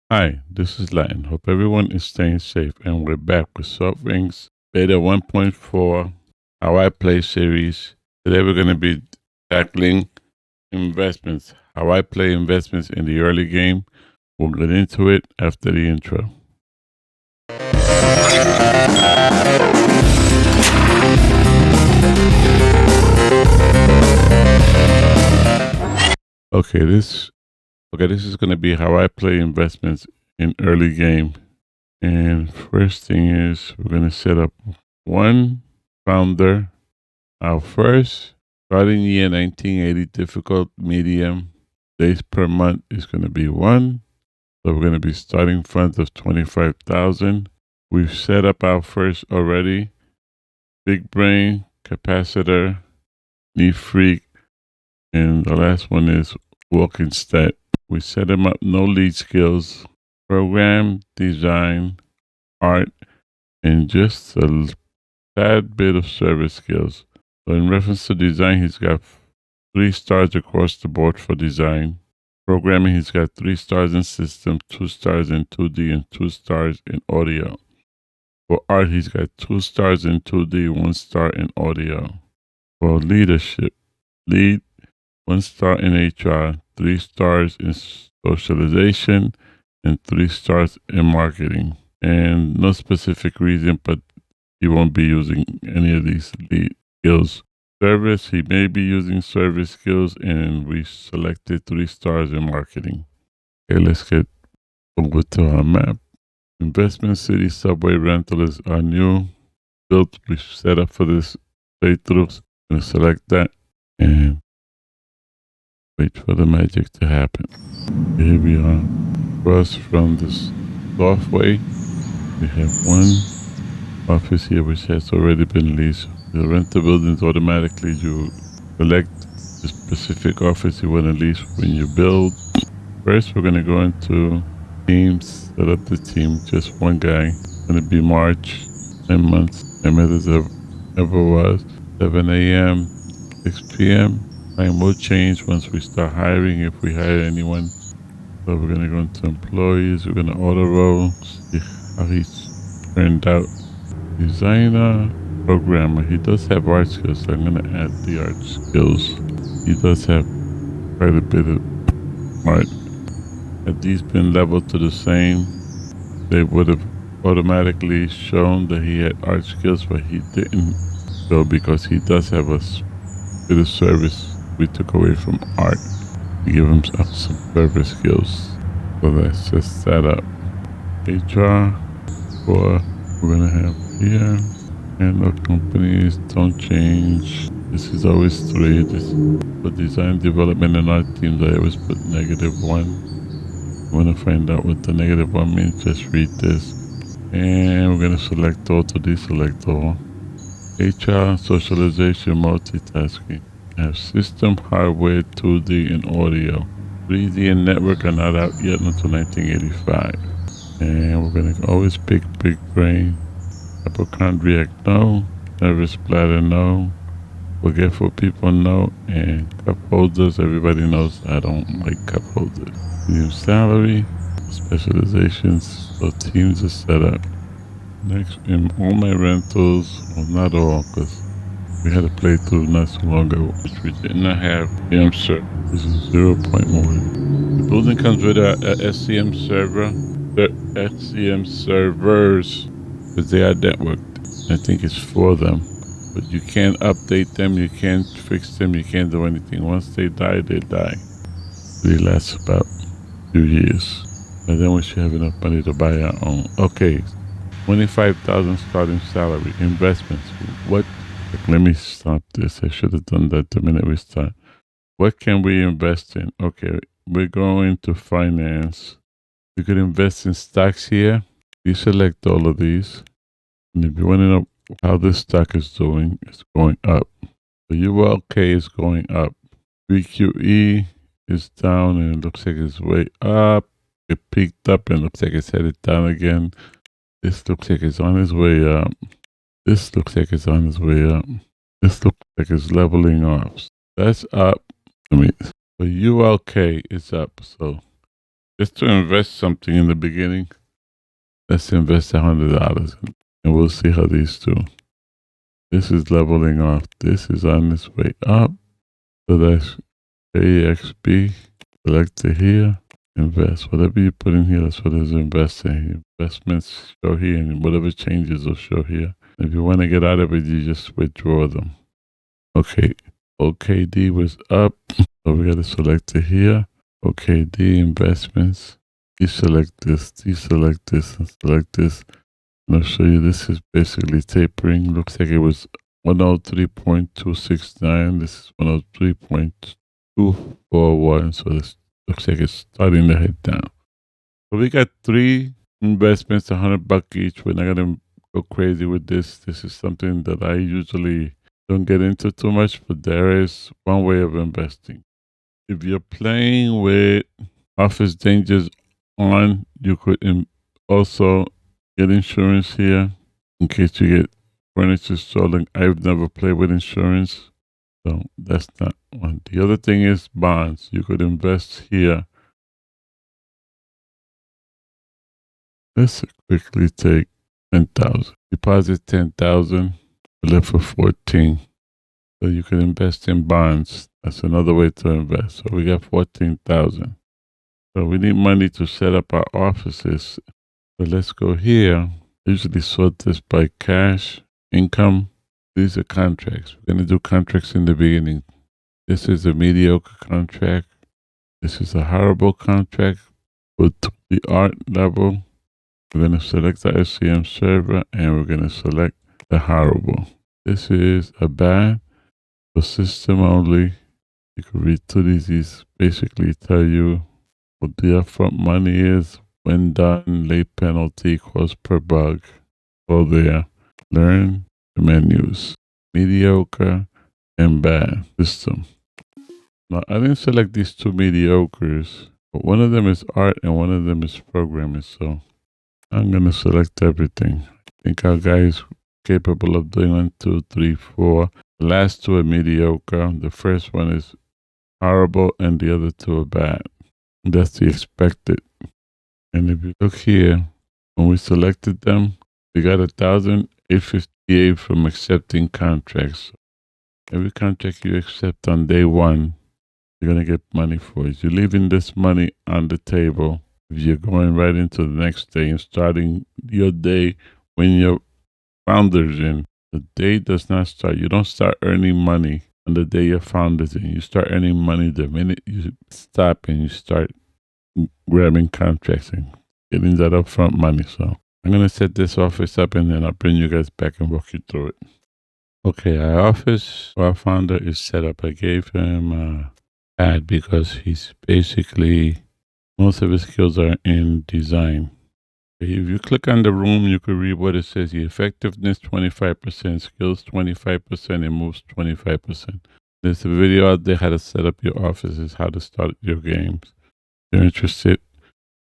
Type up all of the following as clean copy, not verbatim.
Hi, this is LatN. Hope everyone is staying safe, and we're back with SoftRings Beta 1.4 How I Play series. Today we're going to be tackling investments, how I play investments in the early game. We'll get into it after the intro. Okay, this is going to be how I play investments in early game. And first thing is we're going to set up one founder. Our first starting year 1980 difficult medium days per month is going to be 1. So we're going to be starting funds of 25,000. We've set up our first already. Big brain, capacitor, knee freak, and the last one is walking stat. We set them up no lead skills, program, design, art, and just a tad bit of service skills. So in reference to design, he's got 3 stars across the board for design. Programming, he's got 3 stars in system, 2 stars in 2D, and 2 stars in audio. For art, he's got 2 stars in 2D, 1 star in audio. For leadership, lead, 1 star in HR, 3 stars in socialization, and 3 stars in marketing. And no specific reason, but he won't be using any of these lead skills. Service, he may be using service skills, and we selected 3 stars in marketing. Okay, let's get over to our map. Investment City Subway Rental is our new build we set up for this playthrough. I'm going to select that and wait for the magic to happen. Here we are. Across from this software, we have one office here which has already been leased. The rent the buildings automatically. You select the specific office you want to lease when you build. First, we're going to go into teams, set up the team, just one guy. It's going to be March, 10 months, same as it ever was. 7 a.m., 6 p.m. Time will change once we start hiring, if we hire anyone. So we're going to go into employees, we're going to auto roll, see how he's turned out. Designer, programmer, he does have art skills, so I'm going to add the art skills. He does have quite a bit of art. Had these been leveled to the same, they would have automatically shown that he had art skills, but he didn't show because he does have a bit of service we took away from art to give him some service skills. So let's just set up HR for we're going to have here. And our companies don't change. This is always 3. This for design development and art teams, I always put -1. Want to find out what the -1 means? Just read this. And we're going to select all to deselect all. HR, socialization, multitasking. I have system, hardware, 2D, and audio. 3D and network are not out yet until 1985. And we're going to always pick big brain. Hypochondriac, no. Nervous bladder, no. Forgetful people, no. And cup holders, everybody knows I don't like cup holders. New salary, specializations, so teams are set up. Next, in all my rentals, well, not all, because we had a playthrough not so long ago, which we did not have. Yeah, sir. This is 0.1. The building comes with a SCM server, the SCM servers, because they are networked. I think it's for them, but you can't update them, you can't fix them, you can't do anything. Once they die, they die. They last about 2 years. And then we should have enough money to buy our own. Okay, 25,000 starting salary. Investments. What? Let me stop this. I should have done that the minute we start. What can we invest in? Okay, we're going to finance. You could invest in stocks here. You select all of these. And if you want to know how this stock is doing, it's going up. The ULK is going up. VQE is down and it looks like it's way up. It peaked up and looks like it's headed down again. This looks like it's on its way up. This looks like it's on its way up. This looks like it's leveling off. That's up. I mean, the ULK is up. So just to invest something in the beginning. Let's invest $100 and we'll see how these do. This is leveling off. This is on its way up. So that's AXB. Select it here. Invest. Whatever you put in here, that's what is investing. Investments show here, and whatever changes will show here. If you want to get out of it, you just withdraw them. Okay. OKD was up. So we got to select it here. OKD investments. Deselect this, deselect this, and select this. And I'll show you this is basically tapering. Looks like it was 103.269. This is 103.241. So this looks like it's starting to head down. So we got 3 investments, $100 each. We're not going to go crazy with this. This is something that I usually don't get into too much, but there is one way of investing. If you're playing with Office Dangers on, you could also get insurance here in case you get furniture stolen. I've never played with insurance, so that's not one. The other thing is bonds. You could invest here. Let's quickly take 10,000. Deposit 10,000. Left for 14. So you can invest in bonds. That's another way to invest. So we got 14,000. So we need money to set up our offices. So let's go here. I usually sort this by cash, income. These are contracts. We're going to do contracts in the beginning. This is a mediocre contract. This is a horrible contract with the art level. We're going to select the SCM server and we're going to select the horrible. This is a bad for system only. You can read through these basically tell you what the upfront money is, when done, late penalty, cost per bug. Go there. Learn the menus. Mediocre and bad system. Now, I didn't select these 2 mediocres, but one of them is art and one of them is programming. So I'm going to select everything. I think our guy is capable of doing 1, 2, 3, 4. The last 2 are mediocre. The first one is horrible and the other 2 are bad. That's the expected. And if you look here, when we selected them, we got 1,858 from accepting contracts. Every contract you accept on day 1, you're going to get money for it. You're leaving this money on the table. If you're going right into the next day and starting your day when your founder's in, the day does not start. You don't start earning money on the day your founder's in. You start earning money the minute you stop and you start grabbing contracts and getting that upfront money. So I'm going to set this office up and then I'll bring you guys back and walk you through it. Okay, our office, our founder is set up. I gave him a pad because he's basically, most of his skills are in design. If you click on the room, you can read what it says here. Effectiveness 25%, skills 25%, and moves 25%. There's a video out there how to set up your offices, how to start your games. If you're interested.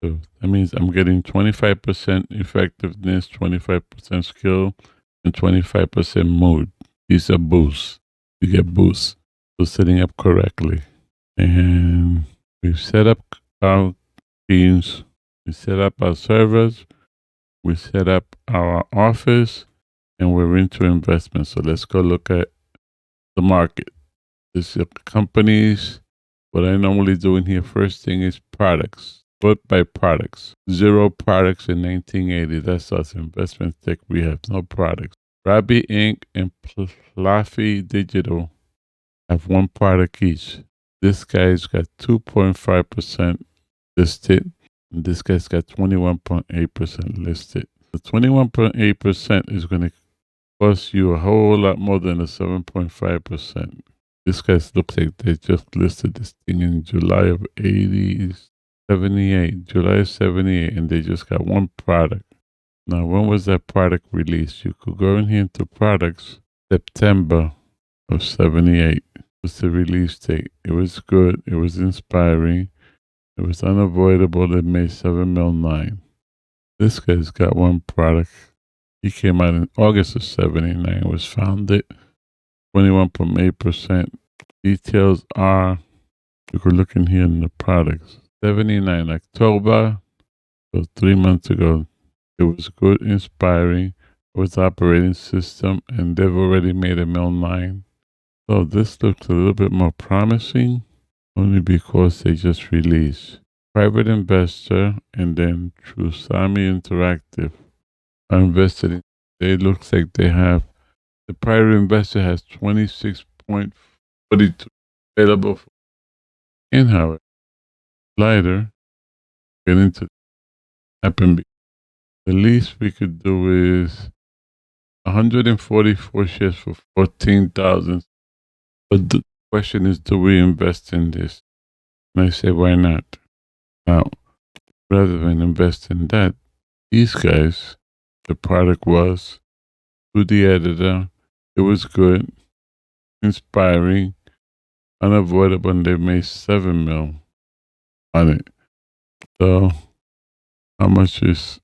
So that means I'm getting 25% effectiveness, 25% skill, and 25% mood. These are boosts. You get boosts for setting up correctly. And we've set up our teams. We set up our servers. We set up our office. And we're into investment. So let's go look at the market. This is companies. What I normally do in here, first thing is products. Sort by products. 0 products in 1980. That's us. Investment tech. We have no products. Robbie Inc. and Fluffy Digital have 1 product each. This guy's got 2.5% listed. And this guy's got 21.8% listed. The 21.8% is going to cost you a whole lot more than the 7.5%. This guy's looks like they just listed this thing in July of 78, July of 78, and they just got 1 product. Now, when was that product released? You could go in here into products, September of 78 was the release date. It was good. It was inspiring. It was unavoidable. It made 7 mil 9. This guy's got 1 product. He came out in August of 79, was founded, 21.8%. Details are, you could look in here in the products. 79 October. So 3 months ago. It was good, inspiring. It was operating system, and they've already made a mill 9. So this looks a little bit more promising, only because they just released. Private investor, and then through Sami Interactive, I invested in. It looks like they have the private investor has 26.42 available for in however. Lighter, get into happen. The least we could do is 144 shares for 14,000. But the question is, do we invest in this? And I say, why not? Now, rather than invest in that, these guys, the product was to the editor. It was good, inspiring, unavoidable, and they made 7 mil on it. So, how much is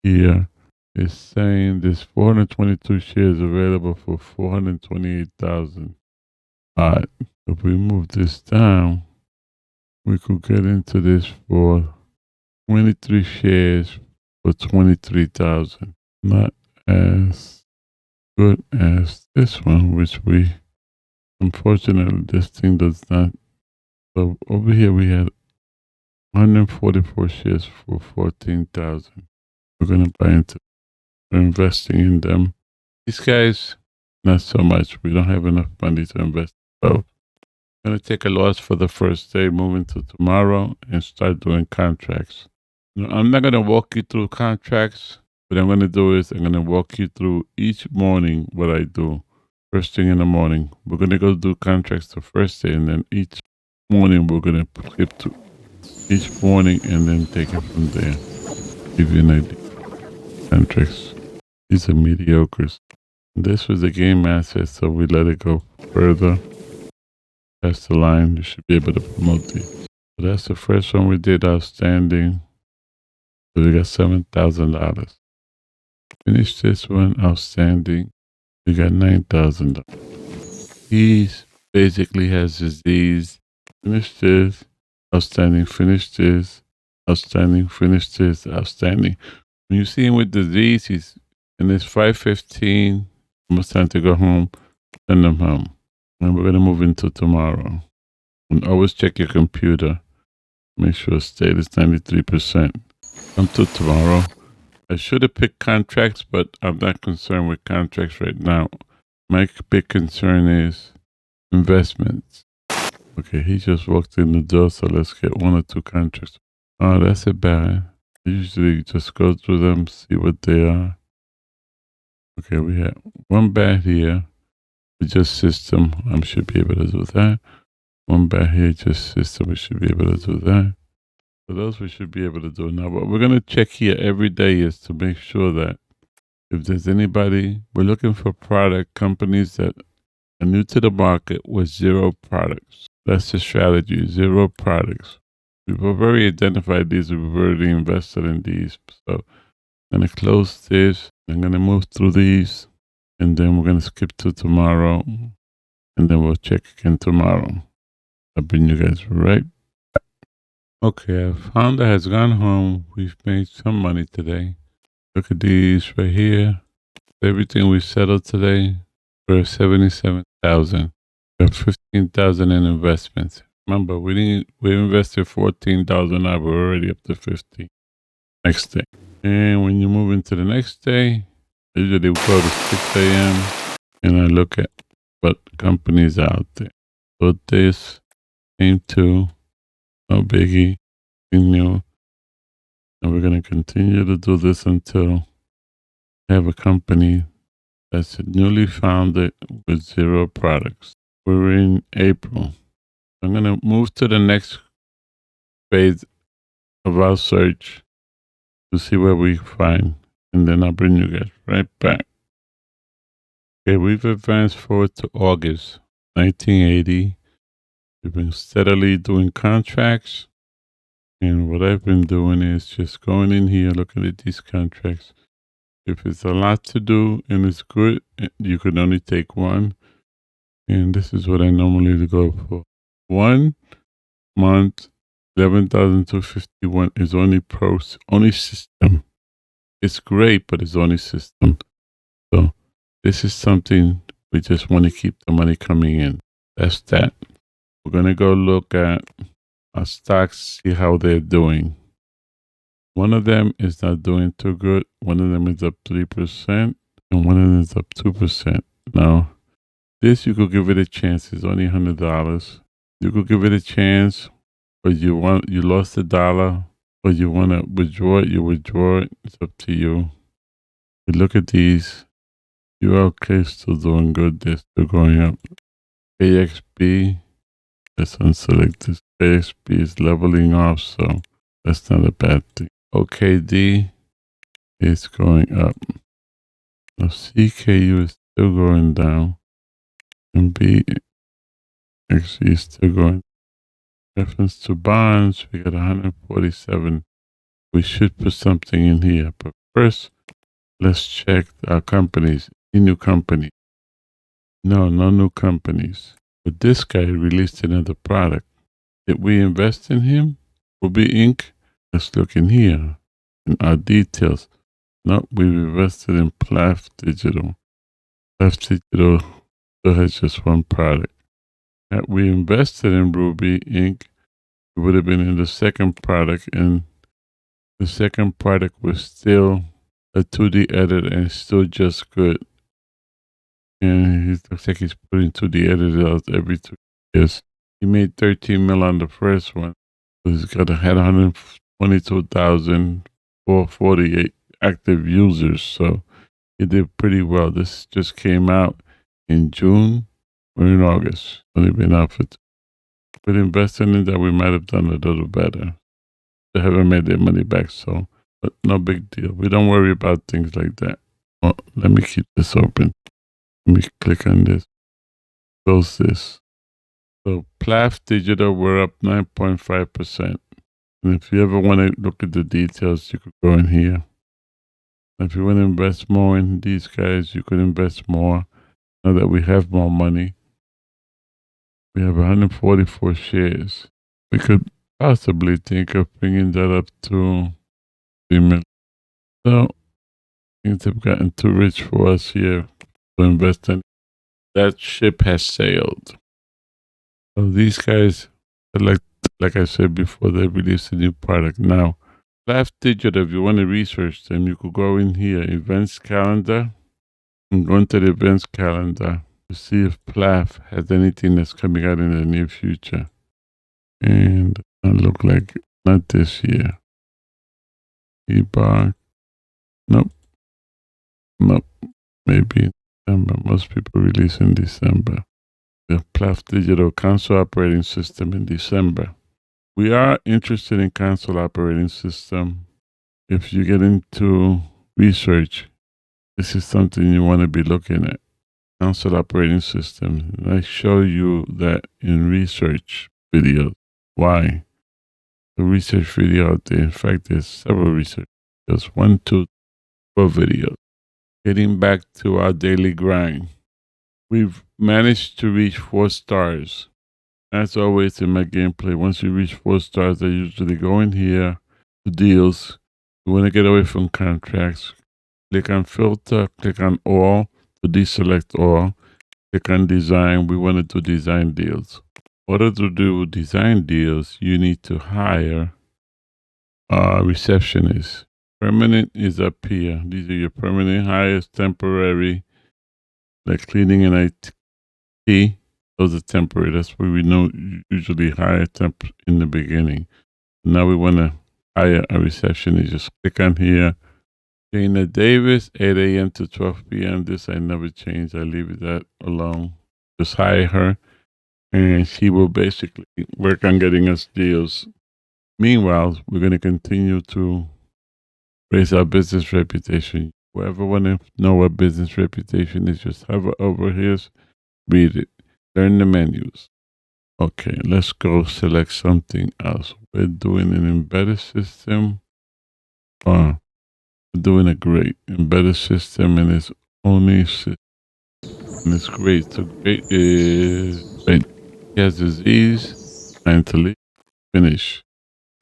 here? It's saying there's 422 shares available for 428,000. All right, if we move this down, we could get into this for 23 shares for 23,000. Not as good as this one, which we, unfortunately, this thing does not. So over here we had 144 shares for 14,000. We're going to buy into, we're investing in them. These guys, not so much. We don't have enough money to invest. So I'm going to take a loss for the first day, moving to tomorrow, and start doing contracts. I'm not going to walk you through contracts. What I'm going to do is I'm going to walk you through each morning what I do. First thing in the morning, we're going to go do contracts the first day, and then each morning we're going to skip to each morning and then take it from there. Give you an idea. Contracts. These are mediocres. This was a game asset, so we let it go further. That's the line. You should be able to promote it. So that's the first one we did outstanding. So we got $7,000. Finish this one outstanding. We got $9,000. He's basically has disease. Finish this. Outstanding. Finish this. Outstanding. Finish this. Outstanding. When you see him with disease, he's and it's 5:15. Almost time to go home. Send them home. And we're going to move into tomorrow. And always check your computer. Make sure state is 93%. Until tomorrow. I should have picked contracts, but I'm not concerned with contracts right now. My big concern is investments. Okay, he just walked in the door, so let's get 1 or 2 contracts. Oh, that's a bad. I usually just go through them, see what they are. Okay, we have 1 bat here. Just system, I should be able to do that. 1 bat here, just system, we should be able to do that. So those we should be able to do now. What we're going to check here every day is to make sure that if there's anybody, we're looking for product companies that are new to the market with 0 products. That's the strategy, 0 products. We've already identified these. We've already invested in these. So I'm going to close this. I'm going to move through these. And then we're going to skip to tomorrow. And then we'll check again tomorrow. I'll bring you guys right back. Okay, our founder has gone home. We've made some money today. Look at these right here. Everything we settled today for 77,000. We have 15,000 in investments. Remember, we invested 14,000. Now we're already up to 50. Next day. And when you move into the next day, usually we go to 6 a.m. and I look at what companies are out there. So this came to no biggie, new. And we're going to continue to do this until we have a company that's newly founded with 0 products. We're in April. I'm going to move to the next phase of our search to see what we find. And then I'll bring you guys right back. Okay, we've advanced forward to August 1980. We've been steadily doing contracts. And what I've been doing is just going in here, looking at these contracts. If it's a lot to do and it's good, you can only take 1. And this is what I normally go for. 1 month 11,251 is only pros, only system. It's great, but it's only system. So this is something we just want to keep the money coming in. That's that. We're going to go look at our stocks, see how they're doing. One of them is not doing too good. One of them is up 3%, and one of them is up 2%. Now, this you could give it a chance. It's only $100. You could give it a chance, but you lost $1, but you want to withdraw it. You withdraw it. It's up to you. You look at these. ULK still doing good. They're still going up. AXB, let's unselect this. AXB is leveling off, so that's not a bad thing. OKD is going up. Now CKU is still going down. And BXC is still going. Reference to bonds, we got 147. We should put something in here. But first, let's check our companies. Any new company? No new companies. But this guy released another product. Did we invest in him? Ruby Inc. Let's look in here in our details. No, we invested in Plaf Digital. Plaf Digital still has just one product. Had we invested in Ruby Inc., it would have been in the second product, and the second product was still a 2D edit and still just good. And he looks like he's putting 2D edit out every 2 years. He made 13 mil on the first one. He's had 122,448 active users, so he did pretty well. This just came out in June. We're in August. Only been out for with investing in that, we might have done a little better. They haven't made their money back, so but no big deal. We don't worry about things like that. Well, let me keep this open. Let me click on this. Close this. So Plaf Digital, we're up 9.5%. And if you ever want to look at the details, you could go in here. If you want to invest more in these guys, you could invest more. Now that we have more money, we have 144 shares. We could possibly think of bringing that up to 3 million. So things have gotten too rich for us here to invest in. That ship has sailed. So these guys, like I said before, they released a new product. Now, Plaf Digital, if you want to research them, you could go in here, events calendar, and go into the events calendar to see if Plaf has anything that's coming out in the near future. And it look like not this year. E-Bar, nope. Maybe in December. Most people release in December. The Plaf Digital console operating system in December. We are interested in console operating system. If you get into research, this is something you want to be looking at. Console operating system. And I show you that in research videos. Why? The research video out there. In fact, there's several research videos. 1, 2, 4 videos. Getting back to our daily grind. We've managed to reach 4 stars. As always in my gameplay, once you reach 4 stars, I usually go in here to deals. You want to get away from contracts. Click on filter, click on all to deselect all. Click on design. We want to do design deals. In order to do design deals, you need to hire a receptionist. Permanent is up here. These are your permanent hires, temporary, like cleaning and IT. Those are temporary. That's where we know usually hire temp in the beginning. Now we want to hire a receptionist. Just click on here. Dana Davis, 8 a.m. to 12 p.m. This I never change. I leave that alone. Just hire her, and she will basically work on getting us deals. Meanwhile, we're going to continue to raise our business reputation. Whoever want to know what business reputation is, just hover over here, read it, learn the menus. Okay, let's go select something else. We're doing an embedded system. We're doing a great embedded system, and it's only system. And it's great. So great is great. He has disease, mentally, finish.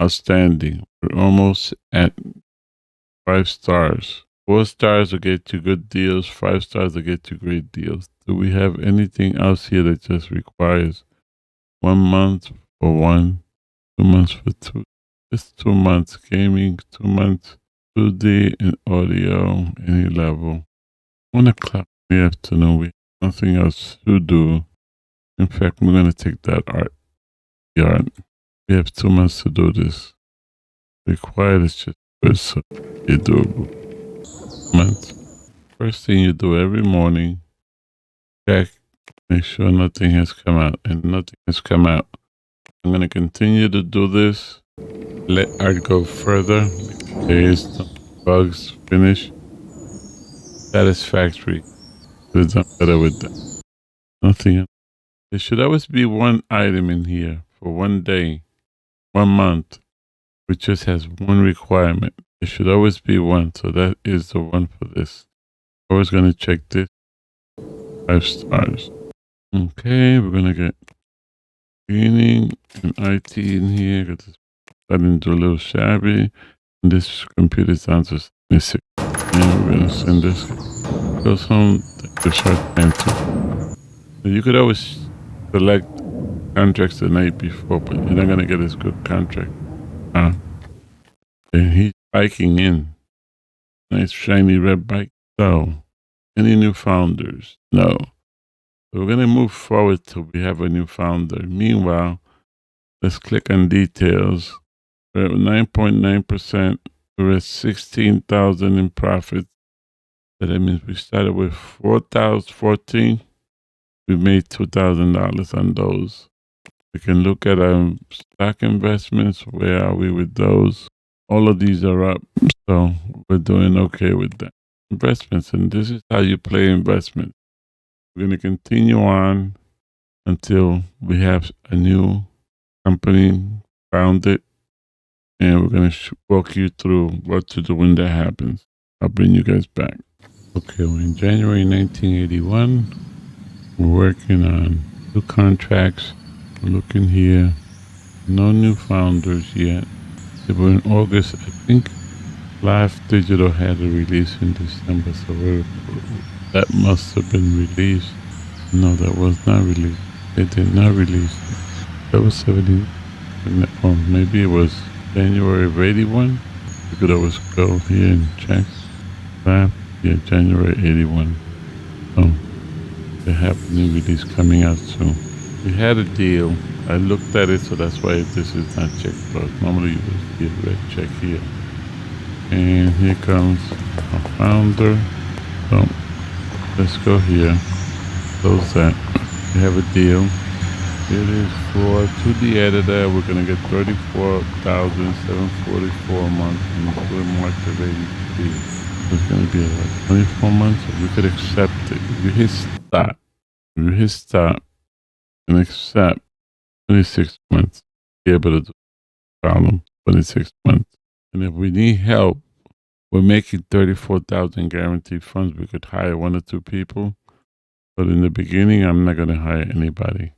outstanding. We're almost at 5 stars. 4 stars will get you good deals. 5 stars will get you great deals. Do we have anything else here that just requires 1 month for one, 2 months for two? Just 2 months gaming, 2 months 2D and audio, any level. 1 o'clock in the afternoon. We have nothing else to do. In fact, we're going to take that art yard. We have 2 months to do this. Required is just good, so it's doable. Month. First thing you do every morning, check, make sure nothing has come out, and nothing has come out. I'm going to continue to do this. Let art go further. There is some bugs finish. Satisfactory. Could have done better with that. Nothing else. There should always be one item in here for one day, 1 month, which just has one requirement. There should always be one, so that is the one for this. Always going to check this. 5 stars. Okay, we're going to get cleaning and IT in here. Got this starting to do a little shabby. And this computer is down to 76. And we're going to send this. Goes home. The short time too. So you could always select contracts the night before, but you're not going to get this good contract. And he's biking in. Nice shiny red bike. So, any new founders? No. So we're going to move forward till we have a new founder. Meanwhile, let's click on details. We're at 9.9%. We're at 16,000 in profit. So that means we started with 4,014. We made $2,000 on those. We can look at our stock investments. Where are we with those? All of these are up, so we're doing okay with that. Investments, and this is how you play investments. We're going to continue on until we have a new company founded, and we're going to walk you through what to do when that happens. I'll bring you guys back. Okay, we're in January 1981. We're working on 2 contracts. We're looking here. No new founders yet. We're in August. I think Live Digital had a release in December, so that must have been released. No, that was not released. They did not release it. That was 70. Or maybe it was January of 81. You could always go here and check. Yeah, January 81. So they have a new release coming out soon. We had a deal. I looked at it, so that's why this is not checked closed. Normally you would see a red check here. And here comes our founder. So let's go here. Close that. We have a deal. It is for 2D editor. We're going to get $34,744 a month in the March of 83. It's going to be like 24 months. So we could accept it. If you hit stop and accept 26 months, be able to do the problem 26 months. And if we need help, we're making 34,000 guaranteed funds. We could hire 1 or 2 people. But in the beginning, I'm not going to hire anybody.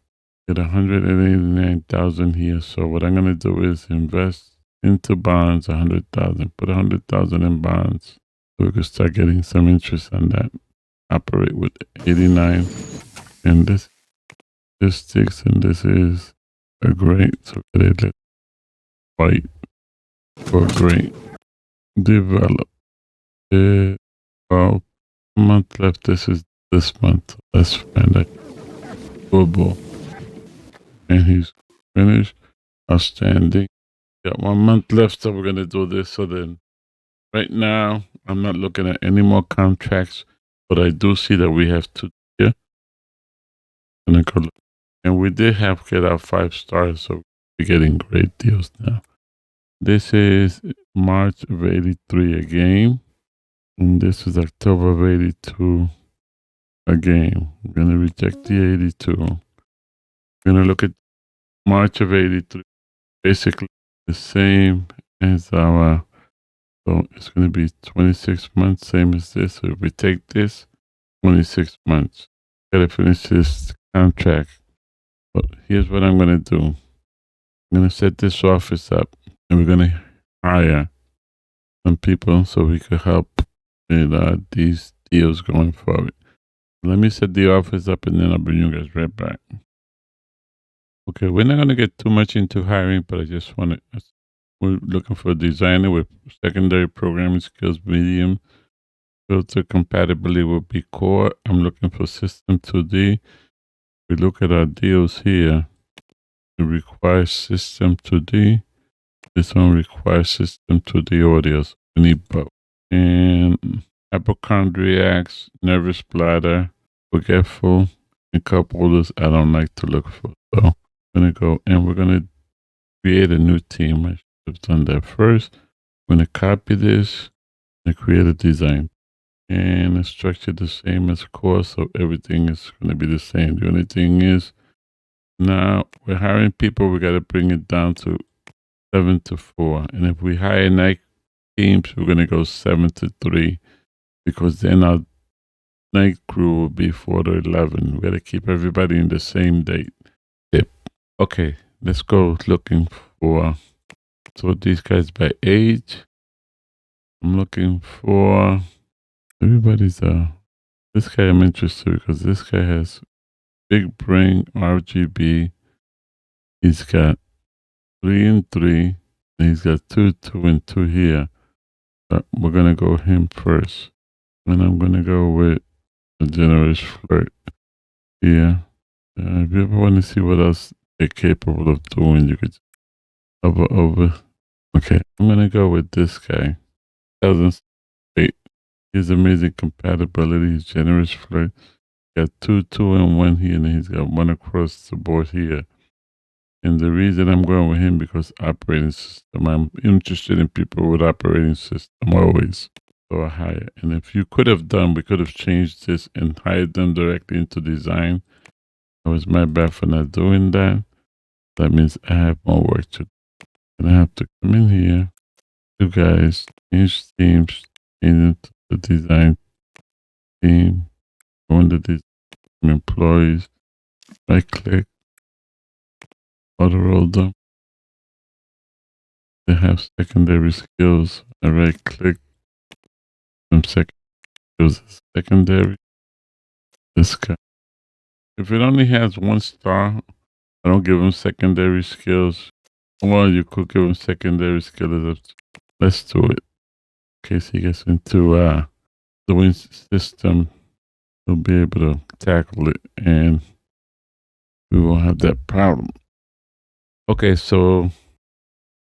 Get 189,000 here. So what I'm going to do is invest into bonds, 100,000. Put 100,000 in bonds. So we could start getting some interest on that. Operate with 89. And this sticks, and this is a great. So let's fight for great. Develop. 12 month left. This is this month. Let's find that. Doable. And he's finished. Outstanding. Got 1 month left, so we're gonna do this. So then, right now, I'm not looking at any more contracts, but I do see that we have 2 here. And we did have get our 5 stars, so we're getting great deals now. This is March of 83 a game. And this is October of 82 a game. We're going to reject the 82. We're going to look at March of 83. Basically the same as our, so it's going to be 26 months, same as this. So if we take this, 26 months. Got to finish this contract. But here's what I'm going to do. I'm going to set this office up. and we're going to hire some people so we could help with these deals going forward. Let me set the office up and then I'll bring you guys right back. Okay, we're not going to get too much into hiring, but I just want to, we're looking for a designer with secondary programming skills, medium, filter compatibility will be core. I'm looking for system 2D. We look at our deals here. It requires system 2D. This one requires system 2D audios. We need both. And hypochondriacs, nervous bladder, forgetful, and cup holders I don't like to look for. So I'm going to go and we're going to create a new team. I should have done that first. I'm going to copy this and create a design. And the structure the same as core, so everything is going to be the same. The only thing is, now we're hiring people, we got to bring it down to 7 to 4. And if we hire night teams, we're going to go 7 to 3, because then our night crew will be 4 to 11. We got to keep everybody in the same date. Yep. Okay, let's go looking for, so these guys by age. I'm looking for, everybody's, this guy I'm interested because this guy has big brain RGB. He's got 3 and 3, and he's got 2, 2, and 2 here. But we're gonna go him first, and I'm gonna go with the generous flirt here. If you ever want to see what else they're capable of doing, you could hover over. Okay, I'm gonna go with this guy. 2008. He's amazing compatibility. He's generous flirt. Got 2, 2, and 1 here, and he's got 1 across the board here. And the reason I'm going with him because operating system. I'm interested in people with operating system always. So I hire. And if you could have done, we could have changed this and hired them directly into design. That was my bad for not doing that. That means I have more work to do. And I have to come in here. You guys change teams, change into the design team, go into the employees, right click, auto roll them. They have secondary skills. I right click them secondary. This guy. If it only has 1 star, I don't give him secondary skills. Well, you could give him secondary skills. Let's do it. In case he gets into the win system, he'll be able to tackle it and we won't have that problem. Okay, so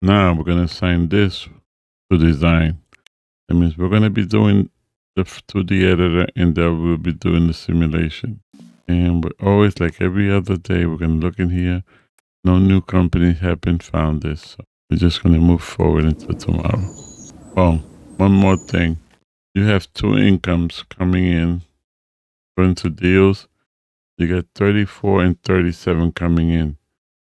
now we're going to assign this to design. That means we're going to be doing the 2D editor and then we'll be doing the simulation. And we're always, like every other day, we're going to look in here. No new companies have been found this. So we're just going to move forward until tomorrow. Oh, one more thing. You have 2 incomes coming in. Going to deals. You got 34 and 37 coming in.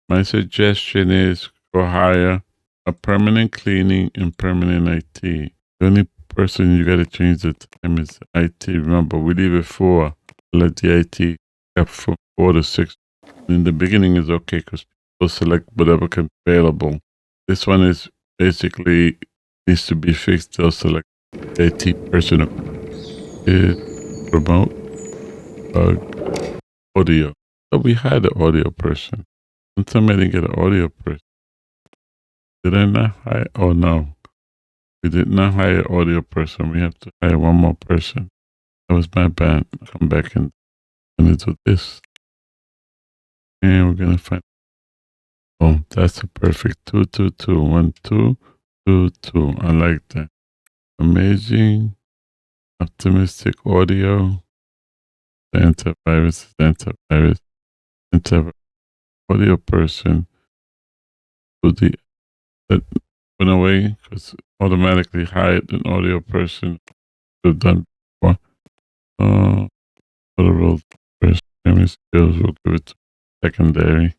My suggestion is go hire a permanent cleaning and permanent IT. The only person you got to change the time is IT. Remember, we leave it 4. Let the IT have from 4 to 6. In the beginning is okay because people select whatever can be available. This one is basically needs to be fixed. They'll select the IT person. Is remote audio. So we had an audio person. And somebody get an audio person. Did I not hire? Oh no. We did not hire an audio person. We have to hire 1 more person. That was my bad. Come back and I'm gonna do this. And we're gonna find, oh, that's a perfect 2, 2, 2, 1, 2, 2, 2. I like that. Amazing. Optimistic audio. Antivirus, audio person. To the that went away because automatically hired an audio person we've done before. For the role first primary skills, we'll give it to secondary.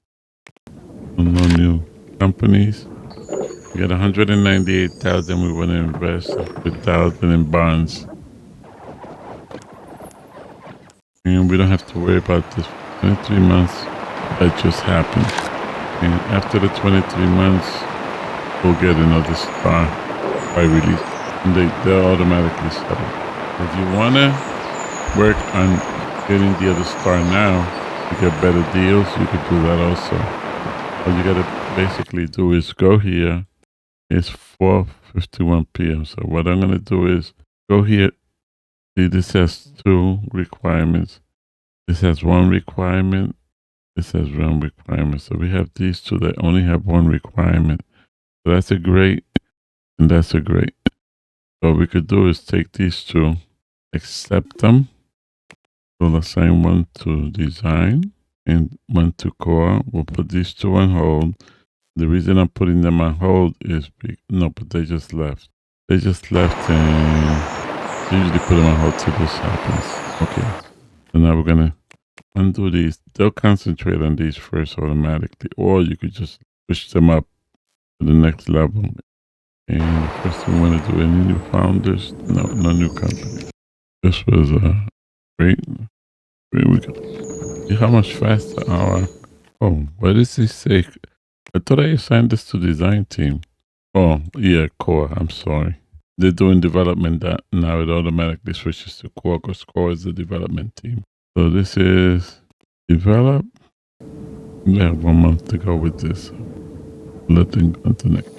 No new companies. We got 198,000 we want to invest, 100,000 in bonds. And we don't have to worry about this 23 months that just happened. And after the 23 months, we'll get another star by release. And they'll automatically settle. If you want to work on getting the other star now to get better deals, you could do that also. All you got to basically do is go here. It's 4:51 p.m. So what I'm going to do is go here. See, this has 2 requirements. This has 1 requirement. This has 1 requirement. So we have these 2 that only have 1 requirement. So that's a great, and that's a great. So what we could do is take these 2, accept them. We'll assign 1 to design and 1 to core. We'll put these 2 on hold. The reason I'm putting them on hold is, no, but they just left. They just left, and I usually put them on hold till this happens. Okay. So now we're going to undo these. They'll concentrate on these first automatically, or you could just push them up to the next level. And the first thing we want to do, any new founders? No new company. This was great. Here we go. See how much faster our... Oh, what does this say? I thought I assigned this to design team. Oh, yeah, core. I'm sorry. They're doing development that now it automatically switches to core because core is the development team. So this is develop. We have 1 month to go with this. Let them go to next.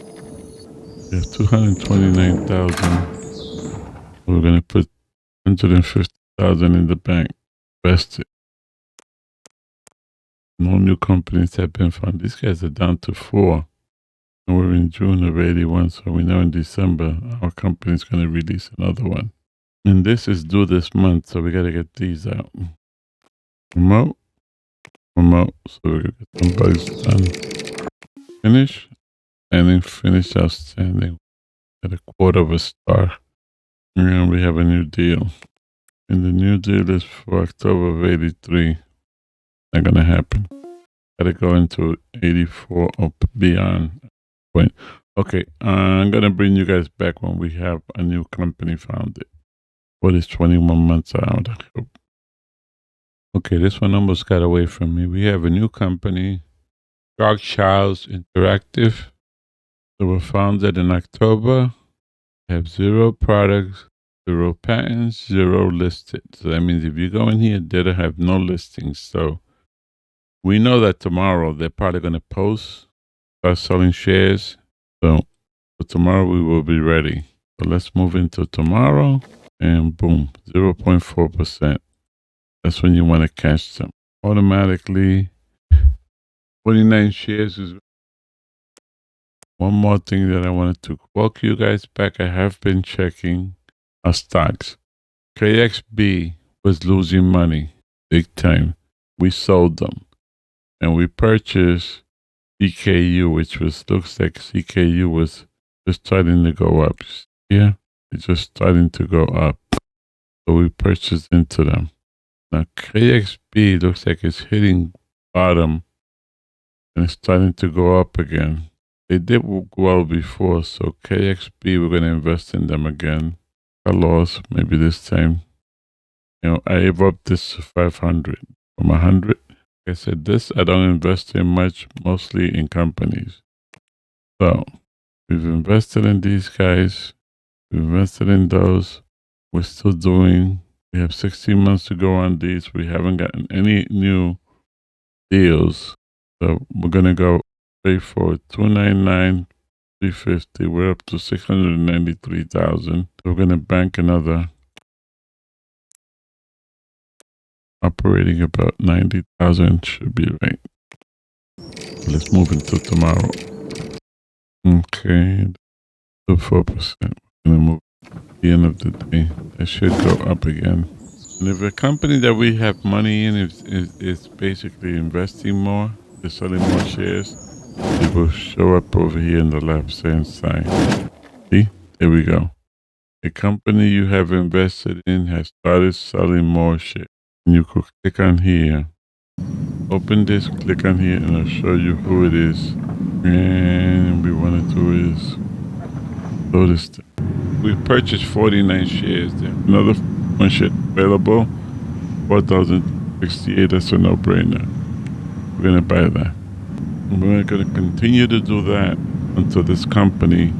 We have 229,000. We're going to put 150,000 in the bank. Invest it. No new companies have been found. These guys are down to 4. And we're in June of 81. So we know in December our company is going to release another one. And this is due this month. So we got to get these out. Remote. So we're going to get some bugs done. Finish. And then finish outstanding. At a 1/4 of a star. And we have a new deal. And the new deal is for October of 83. Not going to happen. Got to go into 84 up beyond. Point. Okay, I'm going to bring you guys back when we have a new company founded. What is 21 months out? Okay, this one almost got away from me. We have a new company, Dark Childs Interactive. So we're founded in October. We have 0 products, 0 patents, 0 listed. So that means if you go in here, they don't have no listings. So we know that tomorrow they're probably going to start selling shares. So for tomorrow we will be ready. So let's move into tomorrow and boom, 0.4%. That's when you want to catch them. Automatically, 29 shares is one more thing that I wanted to walk you guys back. I have been checking our stocks. KXB was losing money big time. We sold them and we purchased CKU, which looks like CKU was just starting to go up. Yeah, it's just starting to go up. So we purchased into them. Now KXB looks like it's hitting bottom and it's starting to go up again. They did well before, so KXB, we're going to invest in them again. I lost maybe this time. You know, I have up this to 500 from 100. Like I said, this I don't invest in much, mostly in companies. So we've invested in these guys. We've invested in those. We're still doing. We have 16 months to go on these. We haven't gotten any new deals. So we're going to go straight forward. 299, 350. We're up to 693,000. We're going to bank another. Operating about 90,000 should be right. Let's move into tomorrow. Okay, to 4%. We're gonna move at the end of the day. It should go up again. And if a company that we have money in is basically investing more, they're selling more shares, it will show up over here in the left hand side. See, there we go. A company you have invested in has started selling more shares. You could click on here, open this, click on here, and I'll show you who it is. And we want to do is notice we purchased 49 shares there. Another one share available, 4,068. That's a no-brainer. We're gonna buy that. And we're gonna continue to do that until this company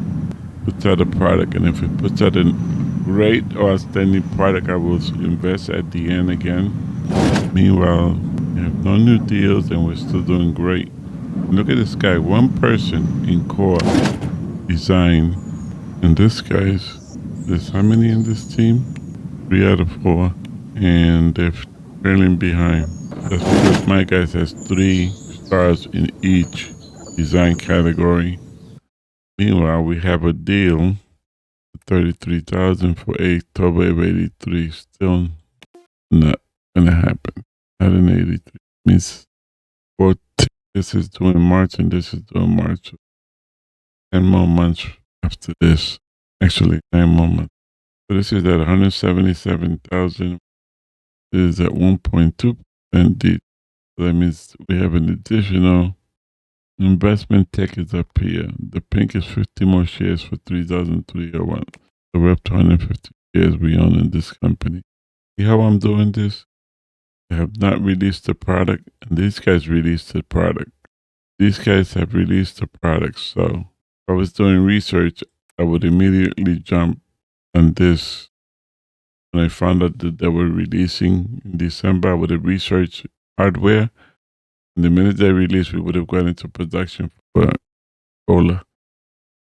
puts out a product. And if it puts out a great or outstanding product, I will invest at the end again. Meanwhile, we have no new deals and we're still doing great. Look at this guy, one person in core design. And this guy's, there's how many in this team? 3 out of 4. And they're trailing behind. That's because my guys has 3 stars in each design category. Meanwhile, we have a deal, 33,000 for a Turbo 83. Still not gonna happen. Not an 83. Means 14. This is due in March and this is due in March. 10 more months after this. Actually, 9 more months. So this is at 177,000. This is at 1.2% deep. So that means we have an additional investment tech is up here. The pink is 50 more shares for 3,301. So we're up to 150 shares we own in this company. See how I'm doing this? I have not released the product, and these guys released the product. These guys have released the product. So if I was doing research, I would immediately jump on this. When I found out that they were releasing in December, I would have researched hardware. And the minute they released, we would have gone into production for Cola.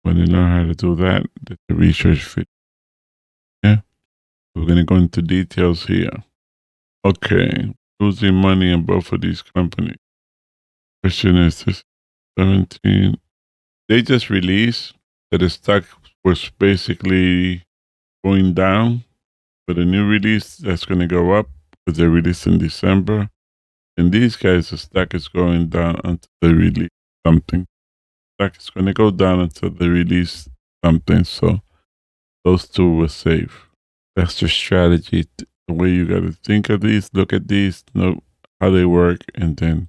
When you learn how to do that, that's the research fit. Yeah. We're going to go into details here. Okay. Losing money in both of these companies. Question is this 17. They just released that the stock was basically going down. But a new release that's going to go up because they released in December. And these guys, the stock is going down until they release something. The stock is going to go down until they release something. So those two were safe. That's the strategy. The way you got to think of these, look at these, know how they work, and then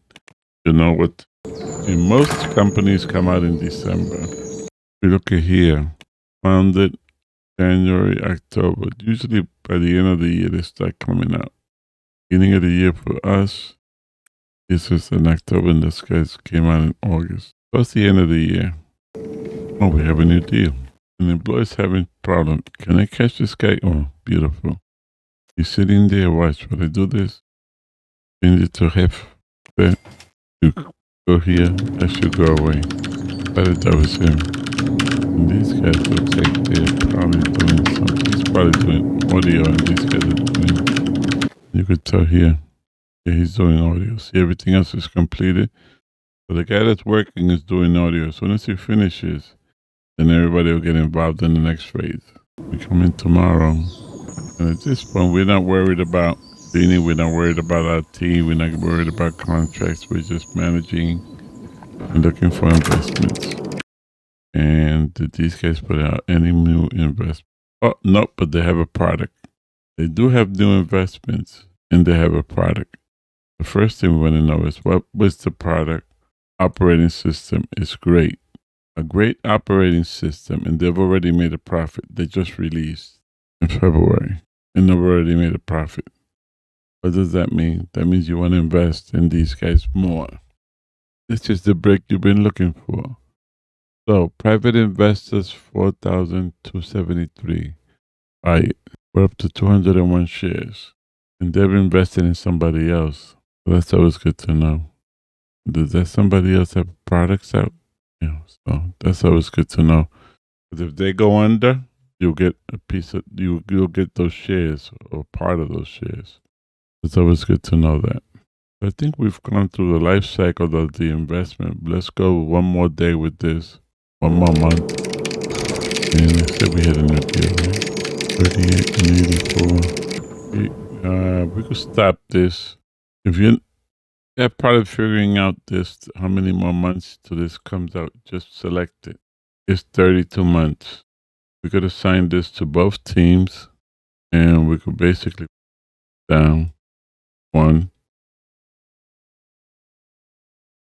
you know what. And most companies come out in December. We look at here, founded January, October. Usually by the end of the year, they start coming out. Beginning of the year for us, this is in October, and this guys came out in August. That's the end of the year. Oh, we have a new deal. An employee's having problem. Can I catch this guy? Oh, beautiful. He's sitting there. Watch. When I do this, change it to half. Then you go here. That should go away. That was him. And these guys look like they're probably doing something. He's probably doing audio, and these guys are doing. You could tell here. Yeah, he's doing audio. See, everything else is completed. So the guy that's working is doing audio. As soon as he finishes, then everybody will get involved in the next phase. We come in tomorrow. And at this point, we're not worried about Dini. We're not worried about our team. We're not worried about contracts. We're just managing and looking for investments. And did these guys put out any new investment? Oh, no, but they have a product. They do have new investments, and they have a product. The first thing we want to know is what was the product? Operating system is great. A great operating system, and they've already made a profit. They just released in February, and they've already made a profit. What does that mean? That means you want to invest in these guys more. This is the break you've been looking for. So, private investors, 4,273. Buy it. We're up to 201 shares. And they've invested in somebody else. So that's always good to know. Does that somebody else have products out? Yeah, so that's always good to know. Because if they go under, you'll get a piece of, you'll get those shares or part of those shares. It's always good to know that. I think we've gone through the life cycle of the investment. Let's go one more day with this. One more month. And I said we had a new deal, right? 38 and 84. We could stop this. If you have probably figuring out this, how many more months till this comes out, just select it. It's 32 months. We could assign this to both teams, and we could basically down one.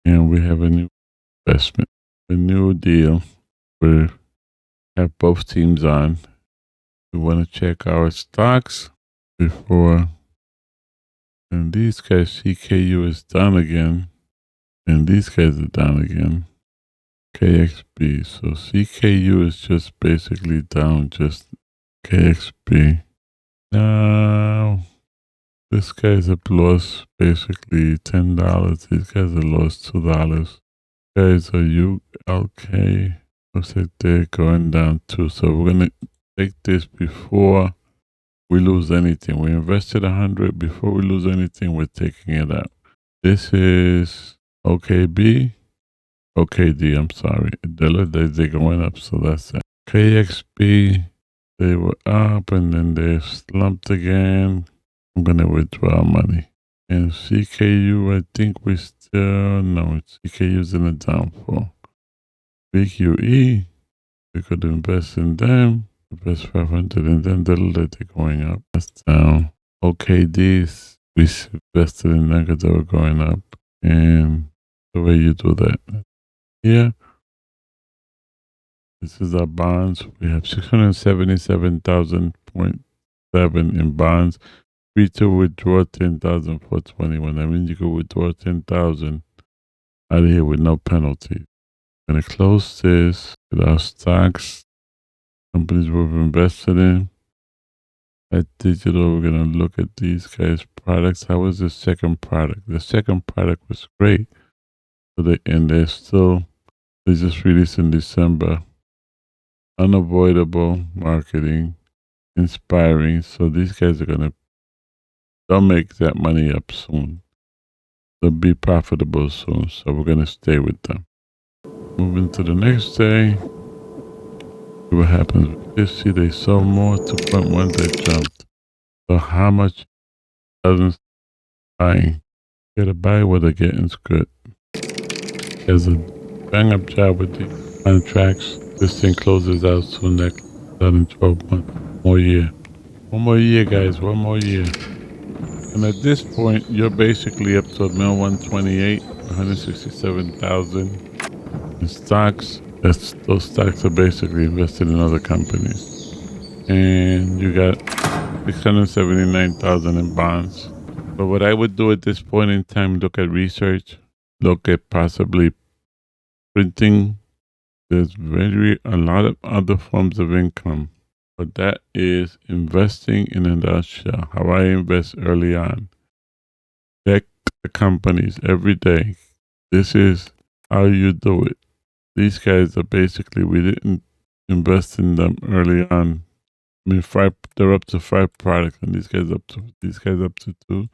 And we have a new investment, a new deal. We have both teams on. We want to check our stocks before. And these guys, CKU is down again. And these guys are down again. KXB. So CKU is just basically down, just KXB. Now, this guy's a loss basically $10. These guys are lost $2. Guys are ULK. Looks like they're going down too. So we're gonna take this before we lose anything. We invested 100. Before we lose anything, we're taking it out. This is OKB. OKD, I'm sorry. They're going up, so that's it. KXB, they were up and then they slumped again. I'm going to withdraw money. And CKU, I think we still, no, CKU's in a downfall. BQE, we could invest in them. Invest 500 in them. They're going up. That's down. OKDs, we invested in them because they were going up. And the way you do that. Here, this is our bonds. We have 677,000.7 in bonds. Free to withdraw 10,421. That means you can withdraw 10,000 out of here with no penalty. I'm gonna close this with our stocks, companies we've invested in. At digital, we're gonna look at these guys' products. How was the second product? The second product was great. So they're still. They just released in December. Unavoidable marketing, inspiring. So these guys they'll make that money up soon. They'll be profitable soon. So we're gonna stay with them. Moving to the next day. See what happens with this. See, they sold more 2.1. They jumped. So how much doesn't buying? Get a buy what they're getting is good. There's a bang up job with the contracts. This thing closes out soon, next 12 months. More year. One more year, guys. One more year. And at this point, you're basically up to $1,128,000, 167,000 in stocks. Those stocks are basically invested in other companies. And you got 679,000 in bonds. But what I would do at this point in time, look at research, look at possibly printing. There's a lot of other forms of income, but that is investing in a nutshell. How I invest early on. Check the companies every day. This is how you do it. These guys are basically, we didn't invest in them early on. I mean, they're up to 5 products, and these guys up to 2.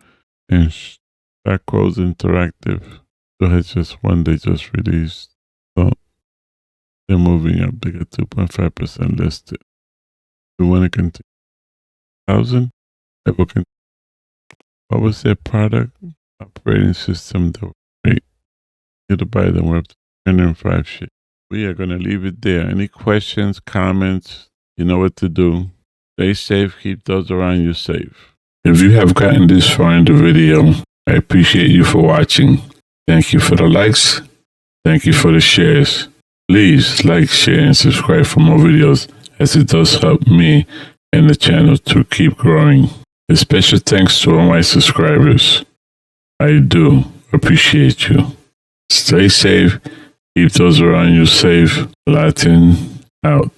And Shackles Interactive, so it's just one they just released. So they're moving up. They got 2.5% listed. We want to continue. 1,000. What was their product? Operating system that was great. You to buy them. We're up to 105 shit. We are going to leave it there. Any questions, comments? You know what to do. Stay safe. Keep those around you safe. If you have gotten this far in the video, I appreciate you for watching. Thank you for the likes. Thank you for the shares. Please like, share, and subscribe for more videos, as it does help me and the channel to keep growing. A special thanks to all my subscribers. I do appreciate you. Stay safe. Keep those around you safe. LatN out.